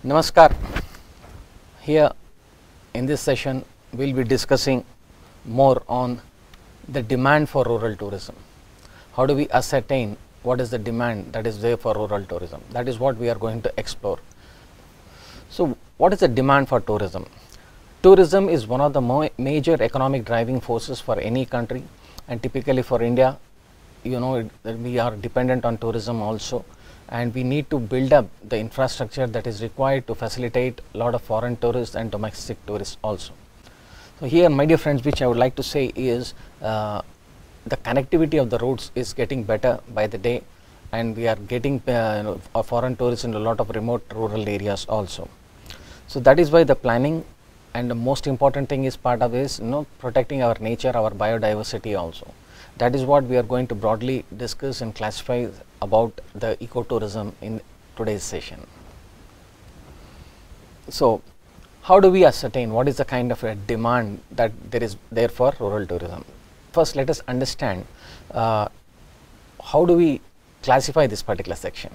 Namaskar. Here in this session we will be discussing more on the demand for rural tourism. How do we ascertain what is the demand that is there for rural tourism? That is what we are going to explore. So, what is the demand for tourism? Tourism is one of the major economic driving forces for any country, and typically for India, we are dependent on tourism also, and we need to build up the infrastructure that is required to facilitate a lot of foreign tourists and domestic tourists also. So, here my dear friends, which I would like to say is the connectivity of the roads is getting better by the day, and we are getting foreign tourists in a lot of remote rural areas also. So, that is why the planning and the most important thing is part of is protecting our nature, our biodiversity also. That is what we are going to broadly discuss and classify about the ecotourism in today's session. So, how do we ascertain what is the kind of a demand that there is there for rural tourism? First, let us understand how do we classify this particular section.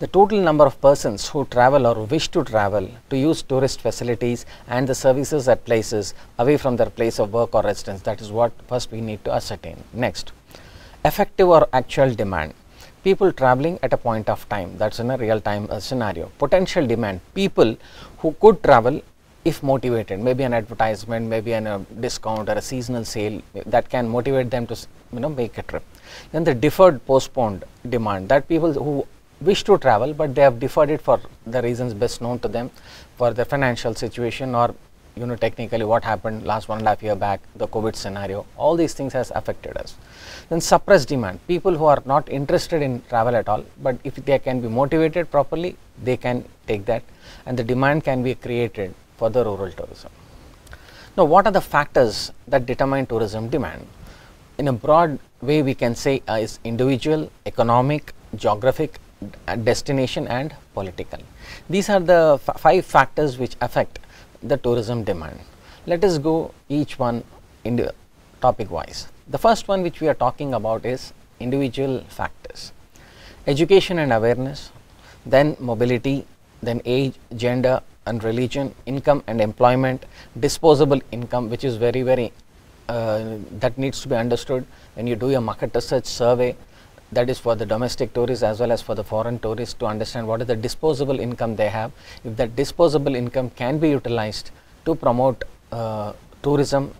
The total number of persons who travel or wish to travel to use tourist facilities and the services at places away from their place of work or residence, that is what first we need to ascertain. Next, effective or actual demand, people traveling at a point of time, that is in a real time scenario. Potential demand, people who could travel if motivated, maybe an advertisement, maybe a discount or a seasonal sale that can motivate them to make a trip. Then the deferred postponed demand, that people who wish to travel but they have deferred it for the reasons best known to them, for their financial situation or technically what happened last 1.5 years back, the COVID scenario, all these things has affected us. Then suppressed demand, people who are not interested in travel at all, but if they can be motivated properly, they can take that, and the demand can be created for the rural tourism. Now, what are the factors that determine tourism demand? In a broad way, we can say is individual, economic, geographic, destination and political. These are the 5 factors which affect the tourism demand. Let us go each one in the topic wise. The first one which we are talking about is individual factors. Education and awareness, then mobility, then age, gender and religion, income and employment, disposable income, which is very that needs to be understood when you do a market research survey. That is for the domestic tourists as well as for the foreign tourists, to understand what is the disposable income they have. If that disposable income can be utilized to promote tourism,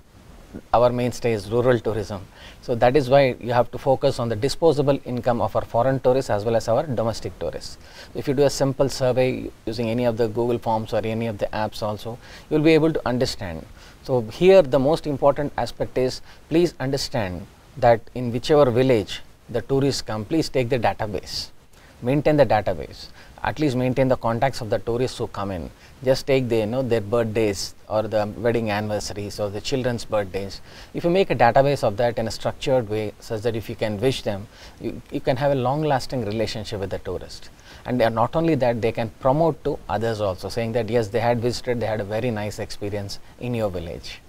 our mainstay is rural tourism. So, that is why you have to focus on the disposable income of our foreign tourists as well as our domestic tourists. If you do a simple survey using any of the Google Forms or any of the apps also, you will be able to understand. So, here the most important aspect is, please understand that in whichever village the tourists come, please take the database, maintain the database, at least maintain the contacts of the tourists who come in. Just take their birthdays or the wedding anniversaries or the children's birthdays. If you make a database of that in a structured way, such that if you can wish them, you can have a long lasting relationship with the tourist. And not only that, they can promote to others also, saying that yes, they had visited, they had a very nice experience in your village,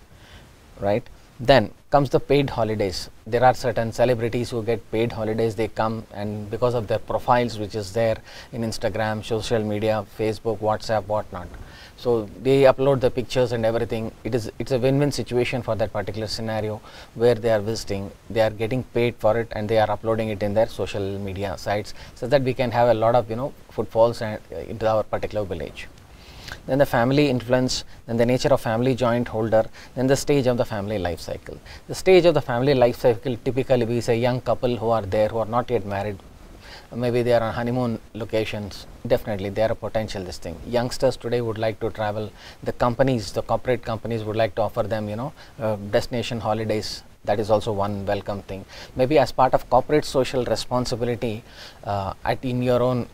right? Then comes the paid holidays. There are certain celebrities who get paid holidays. They come, and because of their profiles which is there in Instagram, social media, Facebook, WhatsApp, whatnot, so they upload the pictures and everything. It's a win-win situation for that particular scenario, where they are visiting, they are getting paid for it, and they are uploading it in their social media sites, so that we can have a lot of footfalls into our particular village. Then the family influence, then the nature of family joint holder, then the stage of the family life cycle. The stage of the family life cycle, typically we say young couple who are there, who are not yet married, maybe they are on honeymoon locations, definitely they are a potential this thing. Youngsters today would like to travel, the companies, the corporate companies would like to offer them destination holidays. That is also one welcome thing. Maybe as part of corporate social responsibility in your own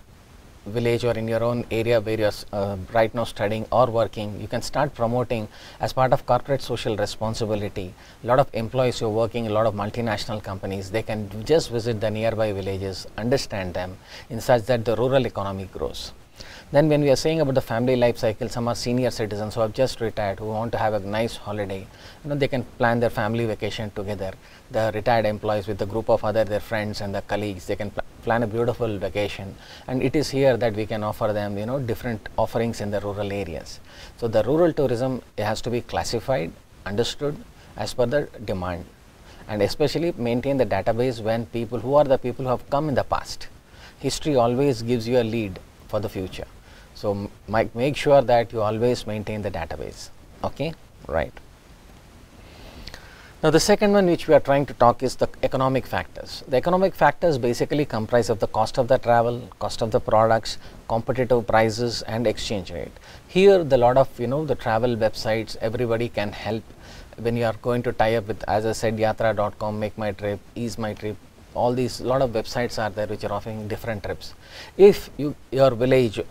village or in your own area where you are right now studying or working, you can start promoting as part of corporate social responsibility. A lot of employees who are working, a lot of multinational companies, they can just visit the nearby villages, understand them in such that the rural economy grows. Then when we are saying about the family life cycle, some are senior citizens who have just retired, who want to have a nice holiday. They can plan their family vacation together. The retired employees with a group of their friends and the colleagues, they can plan a beautiful vacation. And it is here that we can offer them, different offerings in the rural areas. So the rural tourism has to be classified, understood as per the demand, and especially maintain the database when people who are the people who have come in the past. History always gives you a lead for the future. So make sure that you always maintain the database. Okay, right. Now the second one which we are trying to talk is the economic factors. The economic factors basically comprise of the cost of the travel, cost of the products, competitive prices and exchange rate. Here the lot of the travel websites, everybody can help when you are going to tie up with, as I said, yatra.com, Make My Trip, Ease My Trip. All these lot of websites are there which are offering different trips. If your village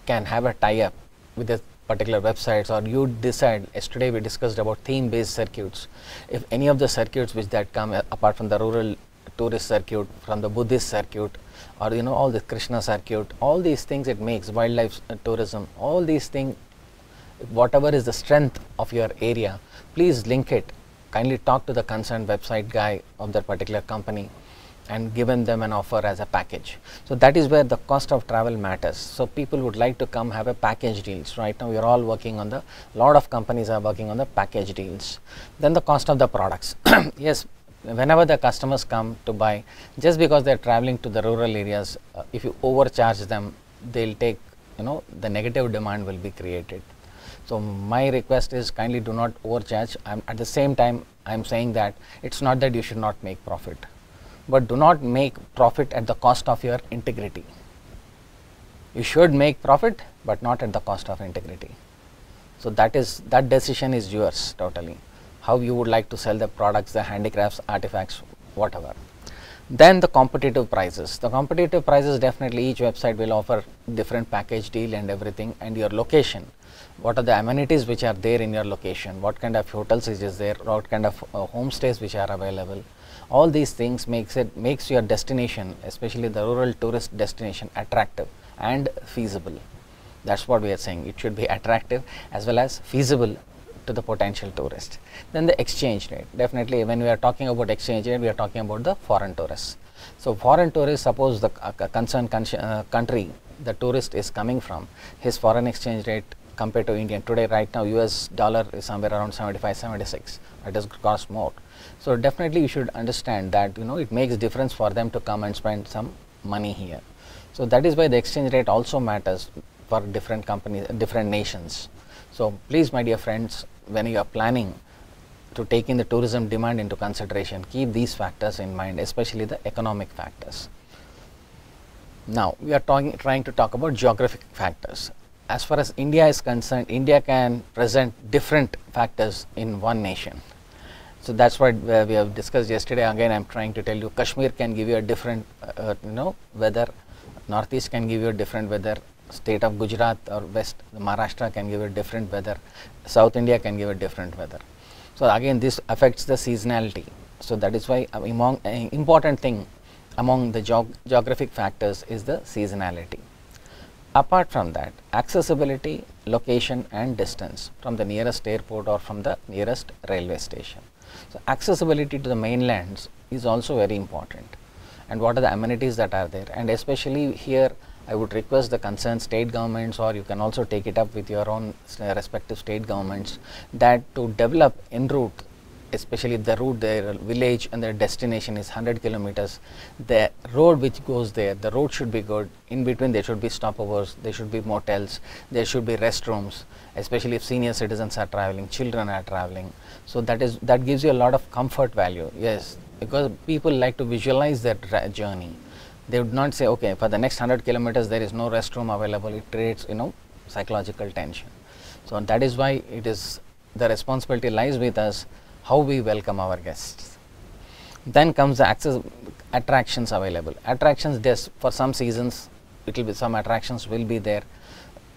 can have a tie-up with a particular websites, or you decide, yesterday we discussed about theme based circuits, if any of the circuits which that come apart from the rural tourist circuit, from the Buddhist circuit, or all the Krishna circuit, all these things, it makes wildlife tourism, all these things, whatever is the strength of your area, please link it, kindly talk to the concerned website guy of that particular company and given them an offer as a package. So that is where the cost of travel matters. So people would like to come have a package deals. Right now we are all working on lot of companies are working on the package deals. Then the cost of the products. Yes, whenever the customers come to buy, just because they are traveling to the rural areas, if you overcharge them, they will take, the negative demand will be created. So my request is, kindly do not overcharge. At the same time, I am saying that it's not that you should not make profit, but do not make profit at the cost of your integrity. You should make profit, but not at the cost of integrity. So that decision is yours totally. How you would like to sell the products, the handicrafts, artifacts, whatever. Then the competitive prices. The competitive prices, definitely each website will offer different package deal and everything, and your location. What are the amenities which are there in your location? What kind of hotels is there? What kind of homestays which are available? All these things makes your destination, especially the rural tourist destination, attractive and feasible. That's what we are saying. It should be attractive as well as feasible to the potential tourist. Then the exchange rate. Definitely, when we are talking about exchange rate, we are talking about the foreign tourists. So foreign tourists, suppose the concerned country the tourist is coming from, his foreign exchange rate compared to Indian today, right now US dollar is somewhere around 75, 76. It has cost more. So definitely you should understand that it makes difference for them to come and spend some money here. So that is why the exchange rate also matters for different companies, different nations. So please, my dear friends, when you are planning to take in the tourism demand into consideration, keep these factors in mind, especially the economic factors. Now we are trying to talk about geographic factors. As far as India is concerned, India can present different factors in one nation. So that's what we have discussed yesterday. Again, I am trying to tell you, Kashmir can give you a different weather, Northeast can give you a different weather, state of Gujarat or West Maharashtra can give you a different weather, South India can give a different weather. So again, this affects the seasonality. So that is why important thing among the geographic factors is the seasonality. Apart from that, accessibility, location and distance from the nearest airport or from the nearest railway station. So accessibility to the mainlands is also very important, and what are the amenities that are there, and especially here I would request the concerned state governments, or you can also take it up with your own respective state governments, that to develop en route, especially the route, their village and their destination is 100 kilometers, the road which goes there, the road should be good. In between there should be stopovers, there should be motels, there should be restrooms, especially if senior citizens are traveling, children are traveling. So that gives you a lot of comfort value. Yes, because people like to visualize their journey. They would not say, okay, for the next 100 kilometers there is no restroom available. It creates psychological tension. So that is why it is the responsibility lies with us, how we welcome our guests. Then comes the attractions available. Attractions, for some seasons it will be, some attractions will be there.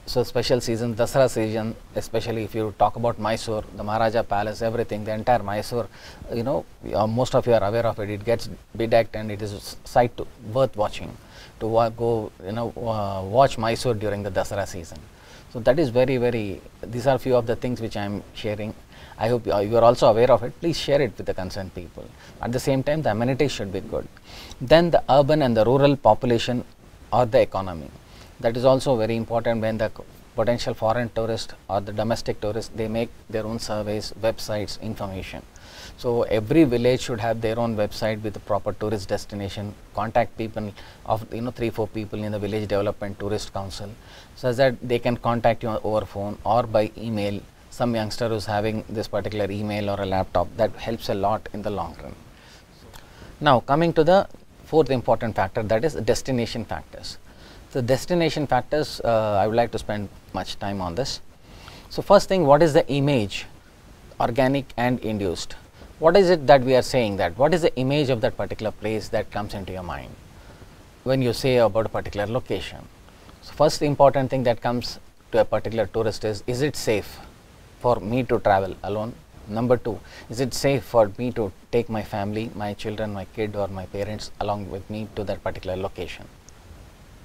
So special season, Dasara season, especially if you talk about Mysore, the Maharaja Palace, everything, the entire Mysore, most of you are aware of it. It gets bedecked and it is a sight worth watching. To go, watch Mysore during the Dasara season. So that is very, very. These are few of the things which I am sharing. I hope you are also aware of it. Please share it with the concerned people. At the same time, the amenities should be good. Then the urban and the rural population or the economy. That is also very important when the potential foreign tourist or the domestic tourist, they make their own surveys, websites, information. So every village should have their own website with the proper tourist destination. Contact people of 3-4 people in the village development tourist council, so that they can contact you over phone or by email. Some youngster who's having this particular email or a laptop, that helps a lot in the long run. Now coming to the fourth important factor, that is destination factors. So destination factors, I would like to spend much time on this. So first thing, what is the image, organic and induced? What is it that we are saying that? What is the image of that particular place that comes into your mind when you say about a particular location? So first important thing that comes to a particular tourist is it safe for me to travel alone? Number two, is it safe for me to take my family, my children, my kid or my parents along with me to that particular location?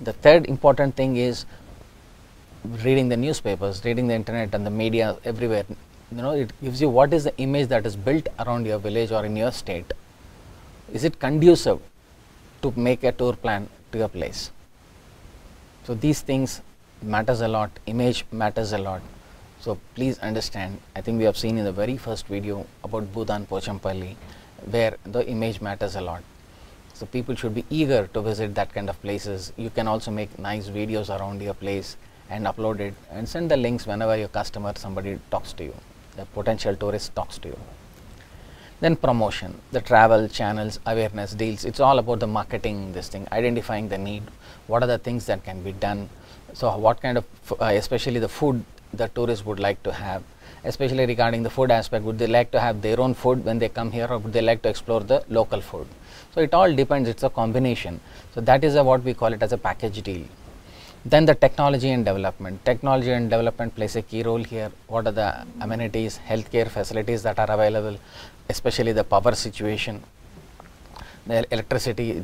The third important thing is reading the newspapers, reading the internet and the media everywhere. It gives you what is the image that is built around your village or in your state. Is it conducive to make a tour plan to your place? So these things matters a lot, image matters a lot. So please understand, I think we have seen in the very first video about Bhutan, Pochampalli, where the image matters a lot. So people should be eager to visit that kind of places. You can also make nice videos around your place and upload it and send the links whenever your customer, somebody talks to you, the potential tourist talks to you. Then promotion, the travel channels, awareness, deals, it's all about the marketing, this thing, identifying the need, what are the things that can be done. So what kind of, especially the food the tourists would like to have, especially regarding the food aspect, would they like to have their own food when they come here or would they like to explore the local food? So it all depends, it's a combination. So that is what we call it as a package deal. Then the technology and development. Technology and development plays a key role here. What are the amenities, healthcare facilities that are available, especially the power situation, the electricity.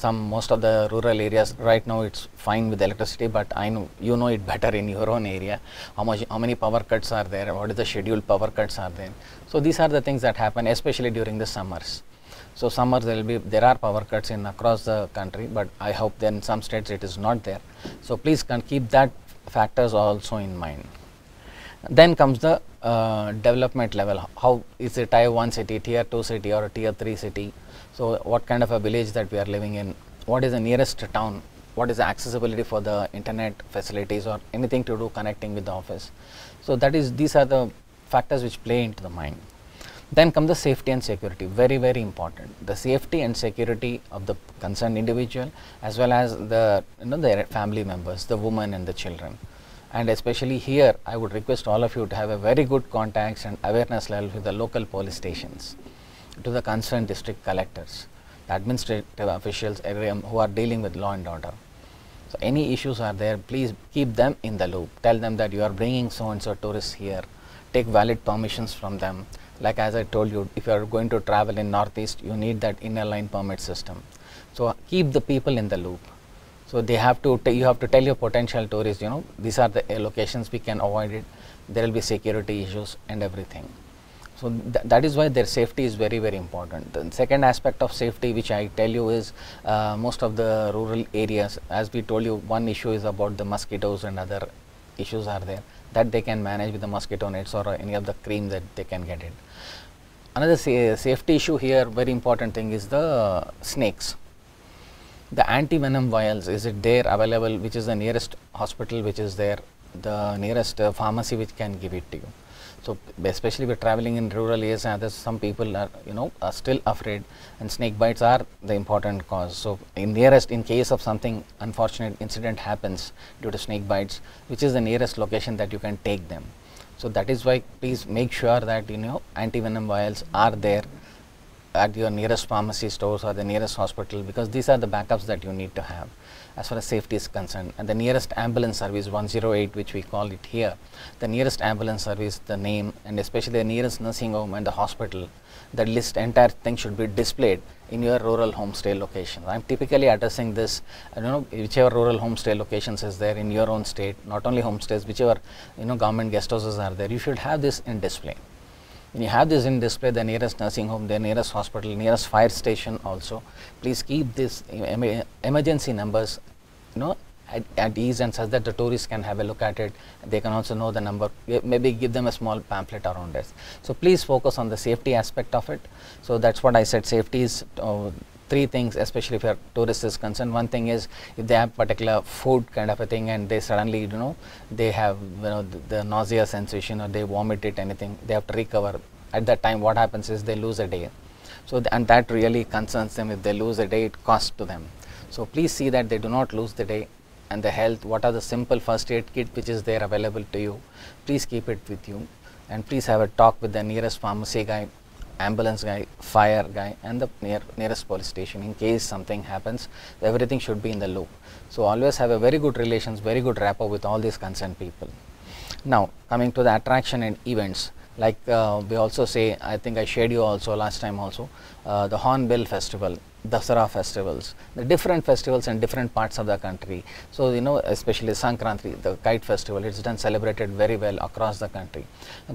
Most of the rural areas right now it's fine with electricity, but I know you know it better in your own area. How many power cuts are there? What is the scheduled power cuts are there? So these are the things that happen, especially during the summers. So summers there are power cuts in across the country, but I hope that in some states it is not there. So please can keep that factors also in mind. Then comes the development level. How is it tier 1 city, tier 2 city or a tier 3 city? So what kind of a village that we are living in? What is the nearest town? What is the accessibility for the internet facilities or anything to do connecting with the office? So these are the factors which play into the mind. Then come the safety and security, very, very important. The safety and security of the concerned individual as well as the their family members, the women and the children. And especially here, I would request all of you to have a very good contacts and awareness level with the local police stations, to the concerned district collectors, the administrative officials who are dealing with law and order. So any issues are there, please keep them in the loop. Tell them that you are bringing so and so tourists here. Take valid permissions from them. Like as I told you, if you are going to travel in Northeast, you need that inner line permit system. So keep the people in the loop. So they have to, you have to tell your potential tourists, these are the locations we can avoid it. There will be security issues and everything. So that is why their safety is very, very important. The second aspect of safety which I tell you is most of the rural areas, as we told you, one issue is about the mosquitoes and other issues are there that they can manage with the mosquito nets or any of the cream that they can get it. Another safety issue here, very important thing is the snakes. The anti-venom vials, is it there available, which is the nearest hospital which is there, the nearest pharmacy which can give it to you. So especially we're traveling in rural areas, and some people are are still afraid, and snake bites are the important cause. So in case of something unfortunate incident happens due to snake bites, which is the nearest location that you can take them. So that is why please make sure that anti-venom vials are there at your nearest pharmacy stores or the nearest hospital, because these are the backups that you need to have as far as safety is concerned. And the nearest ambulance service 108, which we call it here, the nearest ambulance service, the name, and especially the nearest nursing home and the hospital, the list, entire thing should be displayed in your rural homestay locations. I am typically addressing this, whichever rural homestay locations is there in your own state, not only homestays, whichever government guest houses are there, you should have this in display. When you have this in display, the nearest nursing home, the nearest hospital, nearest fire station also, please keep this emergency numbers at ease, and such that the tourists can have a look at it. They can also know the number, maybe give them a small pamphlet around this. So please focus on the safety aspect of it. So that's what I said, safety is three things, especially if your tourist is concerned. One thing is, if they have particular food kind of a thing and they suddenly they have the nausea sensation, or they vomit it, anything, they have to recover. At that time what happens is they lose a day. So and that really concerns them. If they lose a day, it costs to them. So please see that they do not lose the day. And the health, what are the simple first aid kit which is there available to you, please keep it with you, and please have a talk with the nearest pharmacy guy, ambulance guy, fire guy, and the nearest police station. In case something happens, everything should be in the loop. So always have a very good relations, very good rapport with all these concerned people. Now coming to the attraction and events, like we also say, I think I shared you also last time also, the Hornbill Festival, Dasara festivals, the different festivals in different parts of the country. So especially Sankranti, the kite festival, it's done celebrated very well across the country.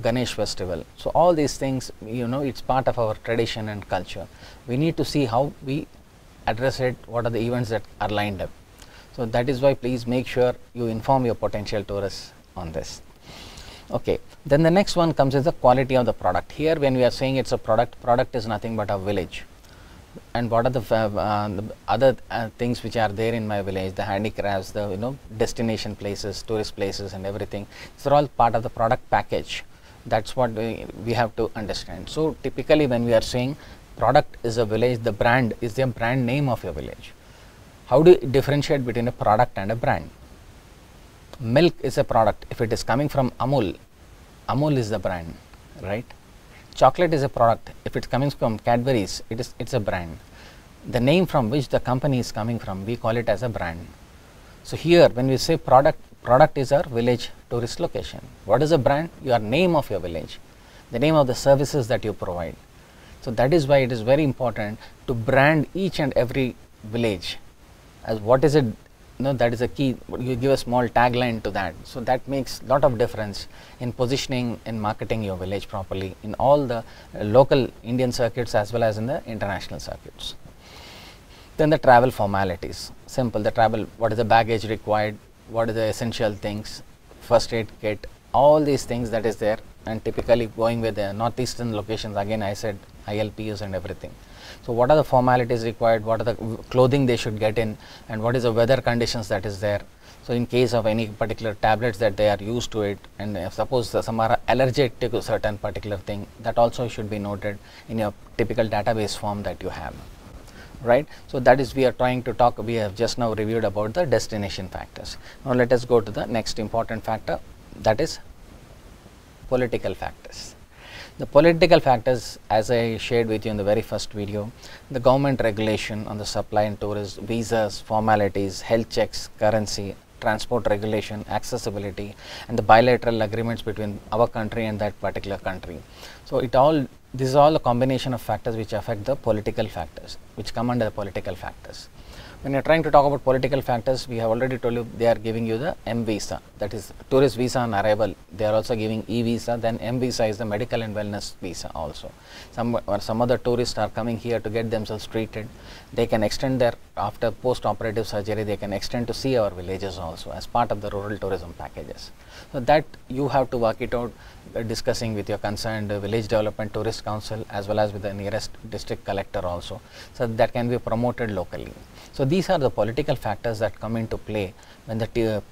Ganesh festival. So all these things, it's part of our tradition and culture. We need to see how we address it, what are the events that are lined up. So that is why please make sure you inform your potential tourists on this. Okay, then the next one comes is the quality of the product. Here when we are saying it's a product is nothing but a village. And what are the other things which are there in my village, the handicrafts, the destination places, tourist places and everything, these are all part of the product package. That's what we have to understand. So typically when we are saying product is a village, the brand is the brand name of your village. How do you differentiate between a product and a brand? Milk is a product. If it is coming from Amul, Amul is the brand, right? Chocolate is a product. If it's coming from Cadbury's, it's a brand. The name from which the company is coming from, we call it as a brand. So here when we say product is our village tourist location. What is a brand? Your name of your village, the name of the services that you provide. So that is why it is very important to brand each and every village as what is it. That is a key. You give a small tagline to that. So that makes lot of difference in positioning and marketing your village properly in all the local Indian circuits as well as in the international circuits. Then the travel formalities. Simple. The travel, what is the baggage required, what are the essential things, first aid kit, all these things that is there, and typically going with the northeastern locations, again I said ILPUs and everything. So what are the formalities required, what are the clothing they should get in, and what is the weather conditions that is there. So in case of any particular tablets that they are used to it, and if suppose some are allergic to a certain particular thing, that also should be noted in your typical database form that you have, right? So that is we are trying to talk, we have just now reviewed about the destination factors. Now let us go to the next important factor, that is political factors. The political factors, as I shared with you in the very first video, the government regulation on the supply and tourism, visas, formalities, health checks, currency, transport regulation, accessibility, and the bilateral agreements between our country and that particular country. So this is all a combination of factors which affect the political factors, which come under the political factors. When you are trying to talk about political factors, we have already told you they are giving you the M visa, that is tourist visa on arrival. They are also giving E visa. Then M visa is the medical and wellness visa also. Some other tourists are coming here to get themselves treated. They can extend their, after post-operative surgery, they can extend to see our villages also as part of the rural tourism packages. So that you have to work it out, discussing with your concerned village development tourist council as well as with the nearest district collector also, so that can be promoted locally. So these are the political factors that come into play when the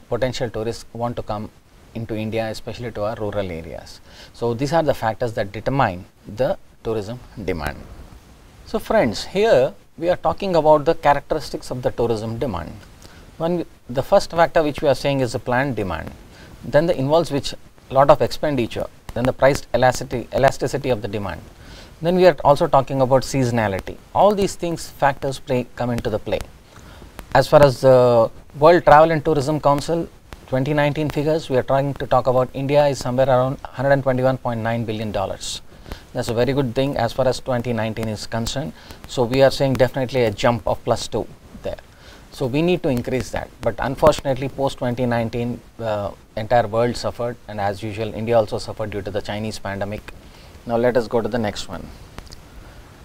potential tourists want to come into India, especially to our rural areas. So these are the factors that determine the tourism demand. So friends, here we are talking about the characteristics of the tourism demand. The first factor which we are saying is the planned demand, then the involves which lot of expenditure, then the price elasticity of the demand, Then we are also talking about seasonality. All these things factors come into the play. As far as the World Travel and Tourism Council 2019 figures, we are trying to talk about India is somewhere around $121.9 billion. That's a very good thing as far as 2019 is concerned. So we are saying definitely a jump of +2 there. So we need to increase that. But unfortunately, post 2019, entire world suffered, and as usual, India also suffered due to the Chinese pandemic. Now let us go to the next one.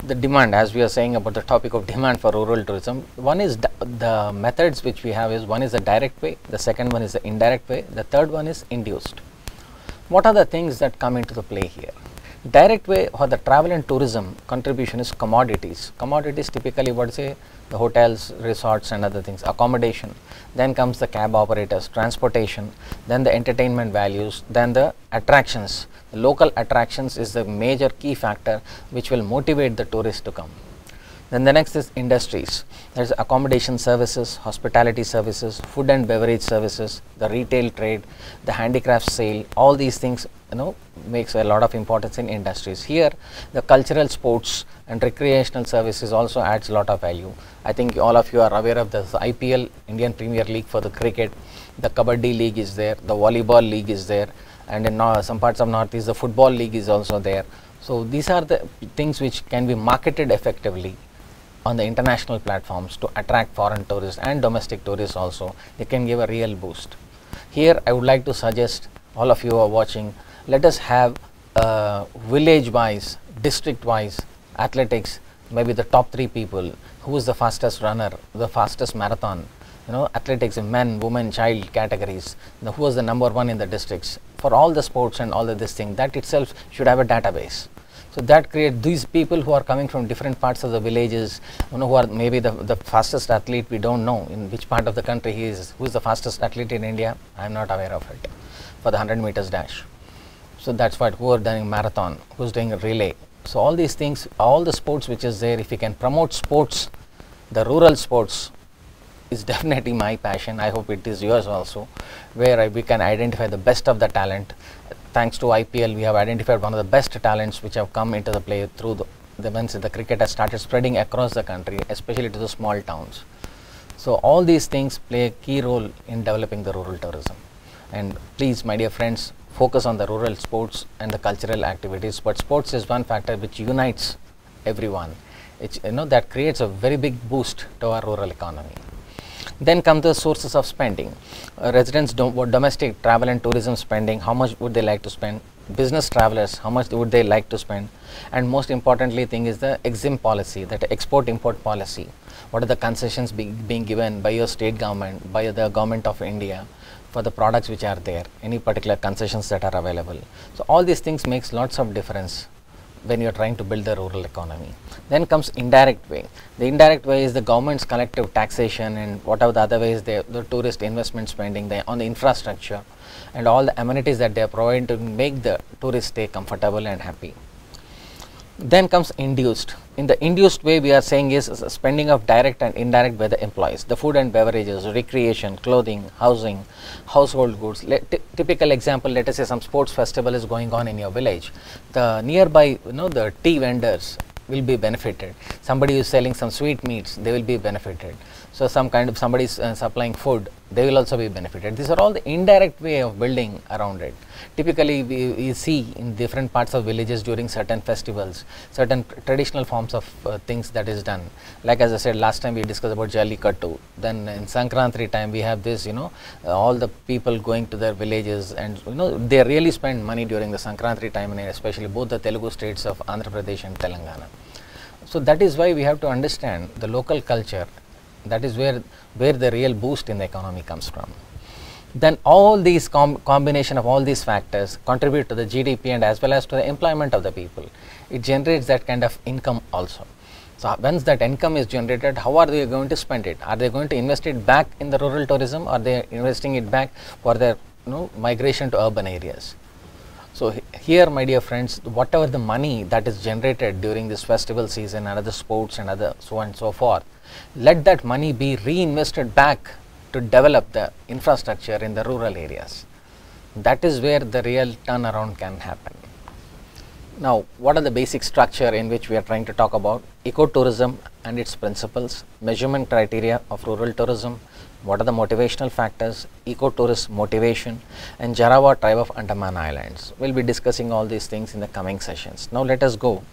The demand, as we are saying about the topic of demand for rural tourism, one is the methods which we have is, one is the direct way, the second one is the indirect way, the third one is induced. What are the things that come into the play here? Direct way for the travel and tourism contribution is commodities. Commodities typically what say the hotels, resorts and other things, accommodation. Then comes the cab operators, transportation, then the entertainment values, then the attractions. The local attractions is the major key factor which will motivate the tourists to come. Then the next is industries. There is accommodation services, hospitality services, food and beverage services, the retail trade, the handicraft sale. All these things makes a lot of importance in industries. Here the cultural, sports and recreational services also adds a lot of value. I think all of you are aware of this IPL, Indian Premier League for the cricket. The Kabaddi League is there, the Volleyball League is there, and in some parts of Northeast the Football League is also there. So these are the things which can be marketed effectively on the international platforms to attract foreign tourists and domestic tourists also. They can give a real boost. Here I would like to suggest all of you who are watching, let us have village wise, district wise athletics, maybe the top 3 people, who is the fastest runner, the fastest marathon, athletics in men, women, child categories, who was the number 1 in the districts. For all the sports and all of this thing, that itself should have a database. So that create these people who are coming from different parts of the villages, who are maybe the fastest athlete, we don't know in which part of the country he is, who is the fastest athlete in India, I am not aware of it, for the 100 meters dash. So that's what, who are doing marathon, who's doing a relay. So all these things, all the sports which is there, if you can promote sports, the rural sports is definitely my passion. I hope it is yours also, where we can identify the best of the talent. Thanks to IPL, we have identified one of the best talents which have come into the play through the once the cricket has started spreading across the country, especially to the small towns. So all these things play a key role in developing the rural tourism. And please, my dear friends, focus on the rural sports and the cultural activities. But sports is one factor which unites everyone. It's, that creates a very big boost to our rural economy. Then come the sources of spending. Residents, domestic travel and tourism spending, how much would they like to spend? Business travelers, how much would they like to spend? And most importantly thing is the EXIM policy, that export-import policy. What are the concessions being given by your state government, by the government of India for the products which are there, any particular concessions that are available. So all these things makes lots of difference when you are trying to build the rural economy. Then comes indirect way. The indirect way is the government's collective taxation and whatever the other ways, the tourist investment spending on the infrastructure and all the amenities that they are providing to make the tourists stay comfortable and happy. Then comes induced. In the induced way, we are saying is spending of direct and indirect by the employees, the food and beverages, recreation, clothing, housing, household goods. Typical example, let us say some sports festival is going on in your village. The nearby, the tea vendors will be benefited. Somebody is selling some sweet meats, they will be benefited. So some kind of somebody is supplying food, they will also be benefited. These are all the indirect way of building around it. Typically we see in different parts of villages during certain festivals, certain traditional forms of things that is done. Like as I said last time, we discussed about Jallikattu. Then in MGNCRE time we have this, all the people going to their villages and they really spend money during the MGNCRE time, and especially both the Telugu states of Andhra Pradesh and Telangana. So that is why we have to understand the local culture. That is where the real boost in the economy comes from. Then all these combination of all these factors contribute to the GDP and as well as to the employment of the people. It generates that kind of income also. So once that income is generated, how are they going to spend it? Are they going to invest it back in the rural tourism, or are they investing it back for their migration to urban areas? So here, my dear friends, whatever the money that is generated during this festival season and other sports and other so on and so forth, let that money be reinvested back to develop the infrastructure in the rural areas. That is where the real turnaround can happen. Now, what are the basic structure in which we are trying to talk about? Ecotourism and its principles, measurement criteria of rural tourism, what are the motivational factors, ecotourist motivation, and Jarawa tribe of Andaman Islands. We will be discussing all these things in the coming sessions. Now, let us go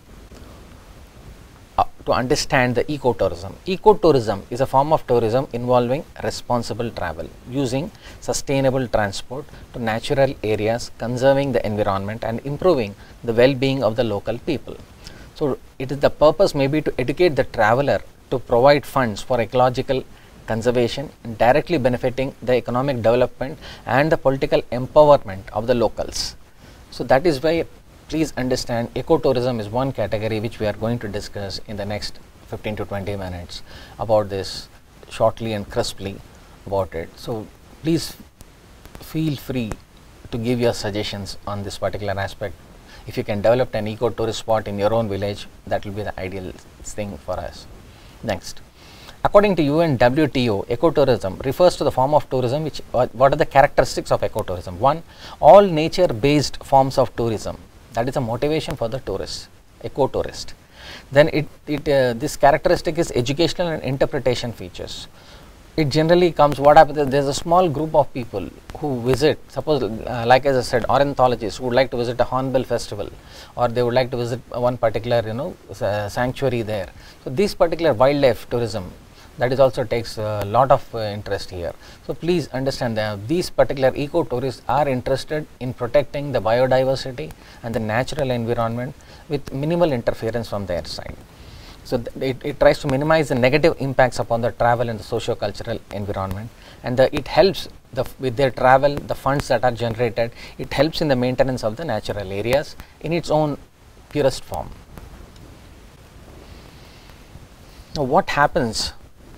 to understand the ecotourism. Ecotourism is a form of tourism involving responsible travel using sustainable transport to natural areas, conserving the environment and improving the well-being of the local people. So, it is the purpose may be to educate the traveler to provide funds for ecological conservation, directly benefiting the economic development and the political empowerment of the locals. So, that is why please understand ecotourism is one category which we are going to discuss in the next 15 to 20 minutes about this shortly and crisply about it. So, please feel free to give your suggestions on this particular aspect. If you can develop an ecotourist spot in your own village, that will be the ideal thing for us. Next, according to UNWTO, ecotourism refers to the form of tourism which what are the characteristics of ecotourism? One, all nature based forms of tourism. That is a motivation for the tourist, ecotourist. Then this characteristic is educational and interpretation features. It generally comes, what happens is there is a small group of people who visit, suppose like as I said, ornithologists who would like to visit a hornbill festival, or they would like to visit one particular sanctuary there. So, this particular wildlife tourism, that is also takes a lot of interest here. So, please understand that these particular ecotourists are interested in protecting the biodiversity and the natural environment with minimal interference from their side. So, it tries to minimize the negative impacts upon the travel and the socio-cultural environment, and it helps with their travel, the funds that are generated, it helps in the maintenance of the natural areas in its own purest form. Now, what happens?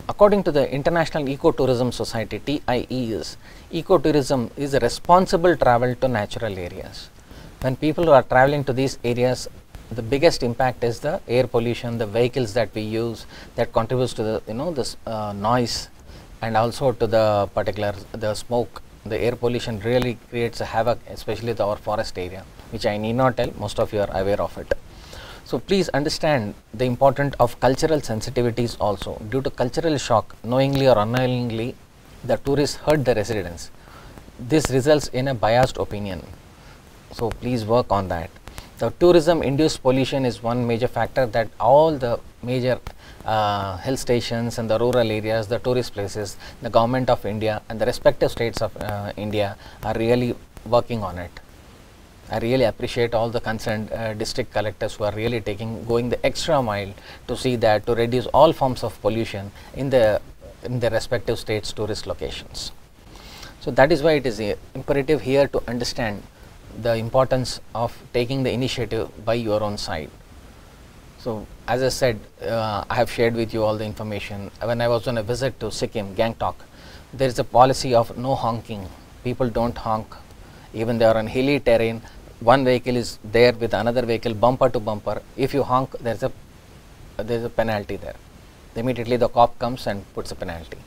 According to the International Ecotourism Society, TIES, ecotourism is a responsible travel to natural areas. When people are traveling to these areas, the biggest impact is the air pollution, the vehicles that we use that contributes to the this noise, and also to the particular the smoke. The air pollution really creates a havoc, especially our forest area, which I need not tell, most of you are aware of it. So, please understand the importance of cultural sensitivities also. Due to cultural shock, knowingly or unknowingly, the tourists hurt the residents. This results in a biased opinion. So, please work on that. The tourism induced pollution is one major factor that all the major hill stations and the rural areas, the tourist places, the government of India and the respective states of India are really working on it. I really appreciate all the concerned district collectors who are really going the extra mile to see that, to reduce all forms of pollution in the respective states' tourist locations. So, that is why it is imperative here to understand the importance of taking the initiative by your own side. So, as I said, I have shared with you all the information. When I was on a visit to Sikkim, Gangtok, there is a policy of no honking. People do not honk. Even they are on hilly terrain, one vehicle is there with another vehicle bumper to bumper. If you honk, there is a penalty there. Immediately the cop comes and puts a penalty.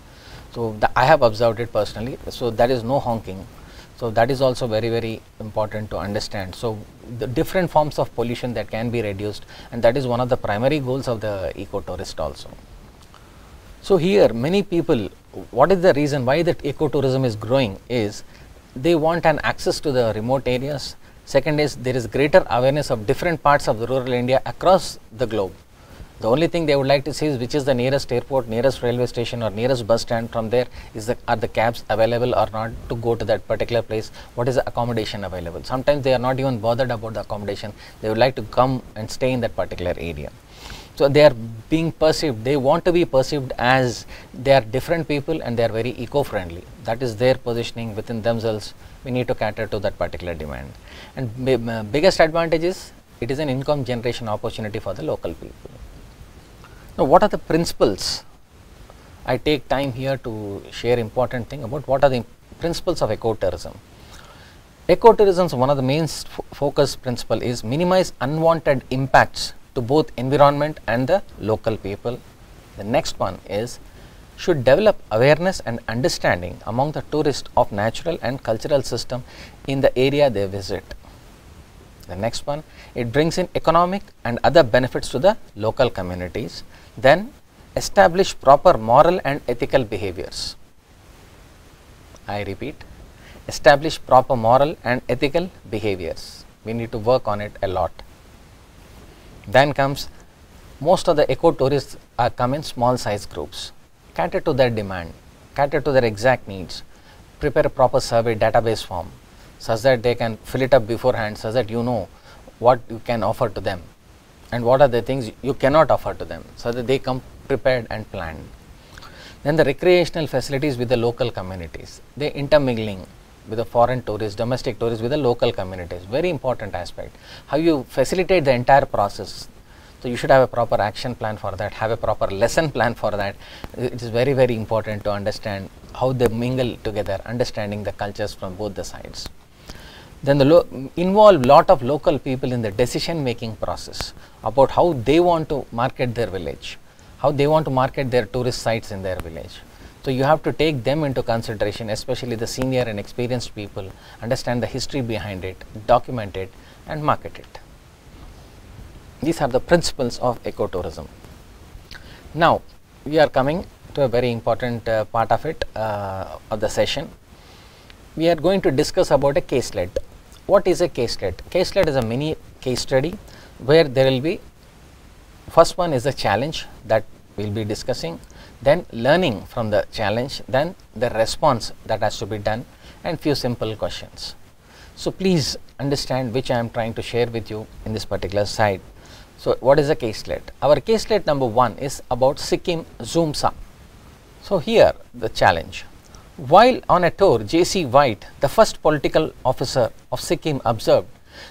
So, I have observed it personally. So, that is no honking. So, that is also very, very important to understand. So, the different forms of pollution that can be reduced, and that is one of the primary goals of the ecotourist also. So, here many people, what is the reason why that ecotourism is growing is they want an access to the remote areas. Second is there is greater awareness of different parts of the rural India across the globe. The only thing they would like to see is which is the nearest airport, nearest railway station or nearest bus stand. From there are the cabs available or not to go to that particular place, what is the accommodation available. Sometimes they are not even bothered about the accommodation, they would like to come and stay in that particular area. So, they are being perceived, they want to be perceived as they are different people and they are very eco-friendly. That is their positioning within themselves. We need to cater to that particular demand. And biggest advantage is it is an income generation opportunity for the local people. Now, what are the principles? I take time here to share important thing about what are the principles of ecotourism. Ecotourism's one of the main focus principle is minimize unwanted impacts to both environment and the local people. The next one is should develop awareness and understanding among the tourists of natural and cultural system in the area they visit. The next one, it brings in economic and other benefits to the local communities. Then establish proper moral and ethical behaviors. I repeat, establish proper moral and ethical behaviors. We need to work on it a lot. Then comes, most of the eco-tourists come in small size groups. Cater to their demand, cater to their exact needs, prepare a proper survey database form such that they can fill it up beforehand, so that you know what you can offer to them and what are the things you cannot offer to them, so that they come prepared and planned. Then the recreational facilities with the local communities, they intermingling with the foreign tourists, domestic tourists with the local communities, very important aspect. How you facilitate the entire process. So you should have a proper action plan for that, have a proper lesson plan for that. It is very, very important to understand how they mingle together, understanding the cultures from both the sides. Then involve lot of local people in the decision making process about how they want to market their village, how they want to market their tourist sites in their village. So you have to take them into consideration, especially the senior and experienced people, understand the history behind it, document it and market it. These are the principles of ecotourism. Now we are coming to a very important part of it, of the session. We are going to discuss about a caselet. What is a caselet? Caselet is a mini case study where there will be, first one is a challenge that we will be discussing, then learning from the challenge, then the response that has to be done and few simple questions. So please understand which I am trying to share with you in this particular side. So what is a caselet? Our caselet number 1 is about Sikkim Zoomsa. So here the challenge. While on a tour, J.C. White, the first political officer of Sikkim, observed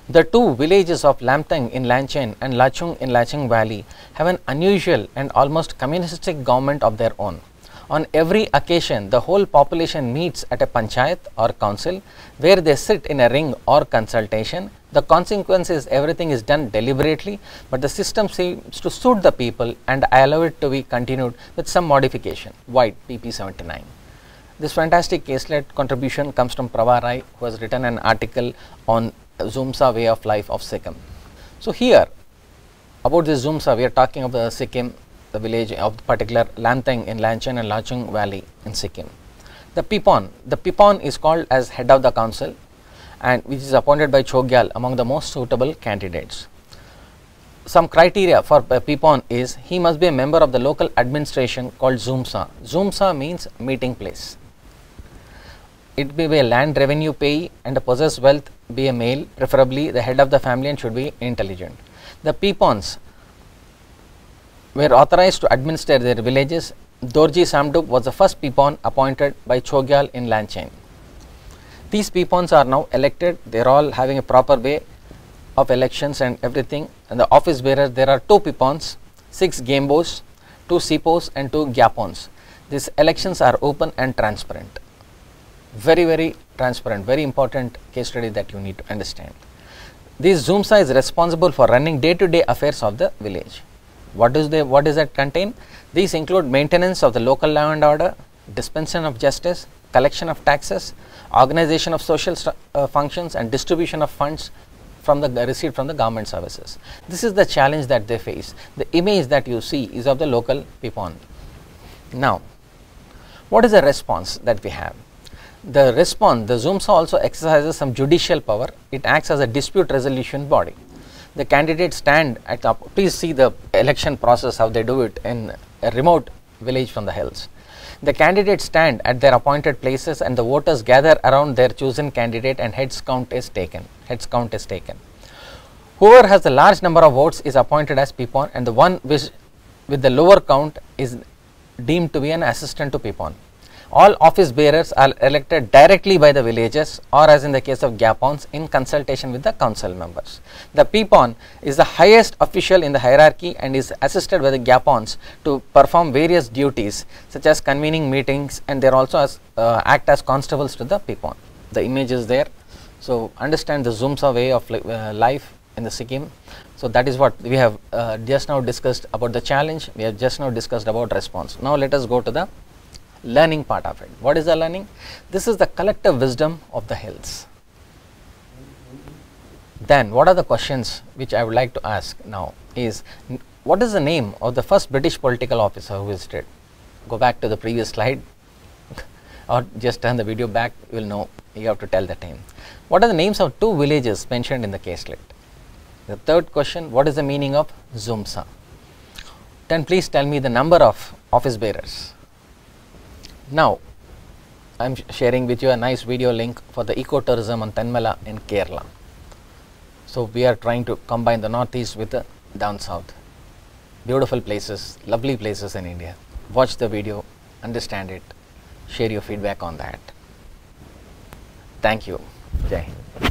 the two villages of Lamtang in Lanchen and Lachung in Lachung Valley have an unusual and almost communistic government of their own. On every occasion, the whole population meets at a panchayat or council where they sit in a ring or consultation. The consequence is everything is done deliberately, but the system seems to suit the people, and I allow it to be continued with some modification. White, pp. 79. This fantastic caselet contribution comes from Prava Rai, who has written an article on Zoomsa way of life of Sikkim. So here about this Zoomsa, we are talking of the Sikkim, the village of the particular Lamtang in Lanchen and Lachung Valley in Sikkim. The Pipon is called as head of the council, and which is appointed by Chogyal among the most suitable candidates. Some criteria for Pipon is he must be a member of the local administration called Zoomsa. Zoomsa means meeting place. It may be a land revenue payee and possess wealth, be a male, preferably the head of the family, and should be intelligent. The Pipons were authorized to administer their villages. Dorji Samduk was the first Pipon appointed by Chogyal in Lanchen. These Pipons are now elected. They are all having a proper way of elections and everything. And the office bearers, there are 2 Pipons, 6 Gambos, 2 Sipos and 2 Gyapons. These elections are open and transparent. Very, very transparent, very important case study that you need to understand. This Zoomsa is responsible for running day-to-day affairs of the village. What does that contain? These include maintenance of the local law and order, dispensation of justice, collection of taxes, organization of social functions and distribution of funds from the received from the government services. This is the challenge that they face. The image that you see is of the local Pipon. Now, what is the response that we have? The response, the Zoomsa also exercises some judicial power. It acts as a dispute resolution body. The candidates stand at the, please see the election process, how they do it in a remote village from the hills. The candidates stand at their appointed places and the voters gather around their chosen candidate and heads count is taken. Whoever has the large number of votes is appointed as Pipon, and the one with the lower count is deemed to be an assistant to Pipon. All office bearers are elected directly by the villagers, or as in the case of Gyapons, in consultation with the council members. The Pipon is the highest official in the hierarchy and is assisted by the Gyapons to perform various duties such as convening meetings, and they are also act as constables to the Pipon. The image is there. So understand the Zoomsa way of life in the Sikkim. So that is what we have just now discussed about the challenge. We have just now discussed about response. Now let us go to the learning part of it. What is the learning? This is the collective wisdom of the hills. Then what are the questions which I would like to ask now is, what is the name of the first British political officer who visited? Go back to the previous slide or just turn the video back, you will know, you have to tell the name. What are the names of two villages mentioned in the caselet? The third question, what is the meaning of Zumsa? Then please tell me the number of office bearers. Now, I am sharing with you a nice video link for the ecotourism on Tenmala in Kerala. So, we are trying to combine the northeast with the down south. Beautiful places, lovely places in India. Watch the video, understand it, share your feedback on that. Thank you. Jai Hind.